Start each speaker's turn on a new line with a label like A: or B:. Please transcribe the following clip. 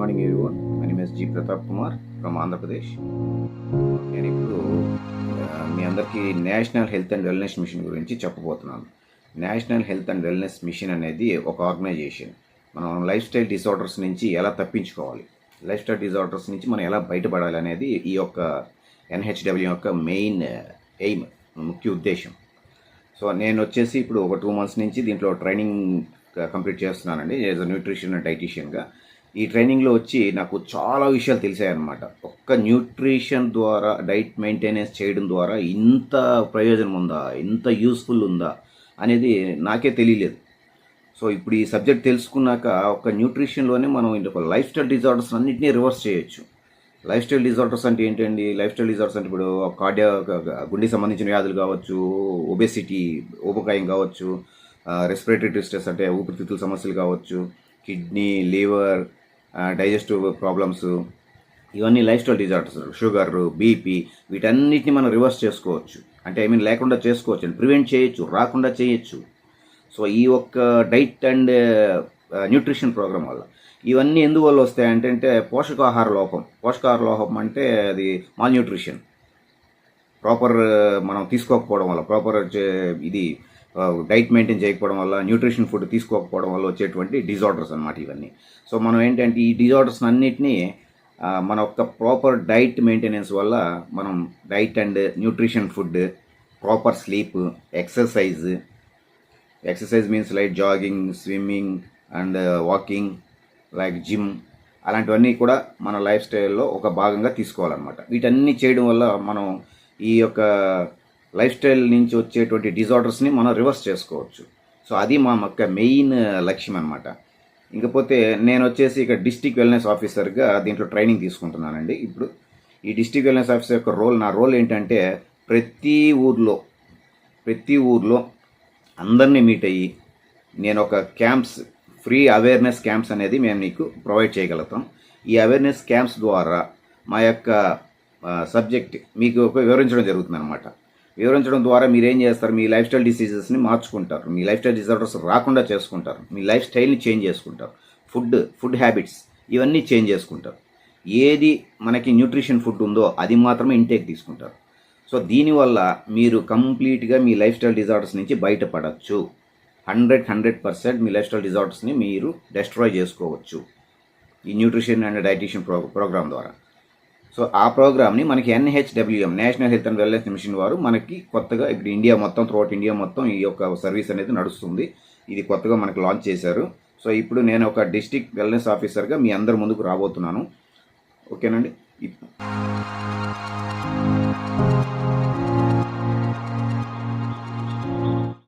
A: Morning everyone. My name is G Pratap Kumar from Andhra Pradesh. నేను ఇప్పుడు మీ అందరికీ national health and wellness mission గురించి చెప్పబోతున్నాను. National health and wellness mission అనేది ఒక ఆర్గనైజేషన్. మనం లైఫ్ స్టైల్ డిసార్డర్స్ నుంచి ఎలా తప్పించుకోవాలి, లైఫ్ స్టైల్ డిసార్డర్స్ నుంచి మనం ఎలా బయటపడాలి అనేది ఈ యొక్క ఎన్హెచ్డబ్ల్యూ యొక్క మెయిన్ ఎయిమ్, ముఖ్య ఉద్దేశం. సో నేను వచ్చేసి ఇప్పుడు ఒక 2 months నుంచి దీంట్లో ట్రైనింగ్ కంప్లీట్ చేస్తున్నానండి యాజ్ అ న్యూట్రిషన్ అండ్ డైటీషియన్గా. ఈ ట్రైనింగ్లో వచ్చి నాకు చాలా విషయాలు తెలిసాయన్నమాట. ఒక్క న్యూట్రిషన్ ద్వారా డైట్ మెయింటెనెన్స్ చేయడం ద్వారా ఇంత ప్రయోజనం ఉందా, ఇంత యూస్ఫుల్ ఉందా అనేది నాకే తెలియలేదు. సో ఇప్పుడు ఈ సబ్జెక్ట్ తెలుసుకున్నాక ఒక న్యూట్రిషన్లోనే మనం ఒక లైఫ్ స్టైల్ డిజార్డర్స్ అన్నింటినీ రివర్స్ చేయొచ్చు. లైఫ్ స్టైల్ డిజార్డర్స్ అంటే ఏంటండి? లైఫ్ స్టైల్ డిజార్డర్స్ అంటే ఇప్పుడు కార్డియా, గుండెకి సంబంధించిన వ్యాధులు కావచ్చు, ఒబెసిటీ, ఊబకాయం కావచ్చు, రెస్పిరేటరీ డిస్ట్రెస్ అంటే ఊపిరితిత్తుల సమస్యలు కావచ్చు, కిడ్నీ, లివర్, డైజెస్టివ్ ప్రాబ్లమ్స్, ఇవన్నీ life style disorders. Sugar, BP, వీటన్నిటిని మనం రివర్స్ చేసుకోవచ్చు. అంటే లేకుండా చేసుకోవచ్చు, ప్రివెంట్ చేయొచ్చు, రాకుండా చేయొచ్చు. సో ఈ ఒక్క డైట్ అండ్ న్యూట్రిషన్ ప్రోగ్రామ్ వల్ల ఇవన్నీ ఎందువల్ల వస్తాయంటే పోషకాహార లోపం అంటే అది మాల్ న్యూట్రిషన్. ప్రాపర్ మనం తీసుకోకపోవడం వల్ల, ప్రాపర్ ఇది డైట్ మెయింటైన్ చేయకపోవడం వల్ల, న్యూట్రిషన్ ఫుడ్ తీసుకోకపోవడం వల్ల వచ్చేటువంటి డిజార్డర్స్ అన్నమాట ఇవన్నీ. సో మనం ఏంటంటే ఈ డిజార్డర్స్ అన్నిటినీ మన యొక్క ప్రాపర్ డైట్ మెయింటెనెన్స్ వల్ల మనం diet and nutrition food, proper sleep, exercise means like jogging, swimming and walking, like gym, అలాంటివన్నీ కూడా మన లైఫ్ స్టైల్లో ఒక భాగంగా తీసుకోవాలన్నమాట. వీటన్నీ చేయడం వల్ల మనం ఈ యొక్క లైఫ్ స్టైల్ నుంచి వచ్చేటువంటి డిజార్డర్స్ని మనం రివర్స్ చేసుకోవచ్చు. సో అది మా యొక్క మెయిన్ లక్ష్యం అన్నమాట. ఇంకపోతే నేను వచ్చేసి ఇక డిస్ట్రిక్ట్ వెల్నెస్ ఆఫీసర్గా దీంట్లో ట్రైనింగ్ తీసుకుంటున్నానండి. ఇప్పుడు ఈ డిస్ట్రిక్ట్ వెల్నెస్ ఆఫీసర్ యొక్క నా రోల్ ఏంటంటే ప్రతి ఊర్లో అందరినీ మీట్ అయ్యి నేను ఒక క్యాంప్స్, ఫ్రీ అవేర్నెస్ క్యాంప్స్ అనేది మేము నీకు ప్రొవైడ్ చేయగలుగుతాం. ఈ అవేర్నెస్ క్యాంప్స్ ద్వారా మా యొక్క సబ్జెక్ట్ మీకు వివరించడం జరుగుతుంది అనమాట. వివరించడం ద్వారా మీరు ఏం చేస్తారు, మీ లైఫ్ స్టైల్ డిసీజెస్ని మార్చుకుంటారు, మీ లైఫ్ స్టైల్ డిజార్డర్స్ రాకుండా చేసుకుంటారు, మీ లైఫ్ స్టైల్ని చేంజ్ చేసుకుంటారు, ఫుడ్ హ్యాబిట్స్ ఇవన్నీ చేంజ్ చేసుకుంటారు. ఏది మనకి న్యూట్రిషన్ ఫుడ్ ఉందో అది మాత్రమే ఇంటేక్ తీసుకుంటారు. సో దీనివల్ల మీరు కంప్లీట్గా మీ లైఫ్ స్టైల్ డిజార్డర్స్ నుంచి బయటపడవచ్చు. 100% మీ లైఫ్ స్టైల్ డిజార్డర్స్ని మీరు డెస్ట్రాయ్ చేసుకోవచ్చు ఈ న్యూట్రిషన్ అండ్ డైటీషియన్ ప్రోగ్రామ్ ద్వారా. సో ఆ ప్రోగ్రామ్ని మనకి NHWM, national health and wellness mission వారు మనకి కొత్తగా ఇప్పుడు త్రూఅవుట్ ఇండియా మొత్తం ఈ యొక్క సర్వీస్ అనేది నడుస్తుంది. ఇది కొత్తగా మనకి లాంచ్ చేశారు. సో ఇప్పుడు నేను ఒక డిస్ట్రిక్ట్ వెల్నెస్ ఆఫీసర్గా మీ అందరి ముందుకు రాబోతున్నాను. ఓకేనండి.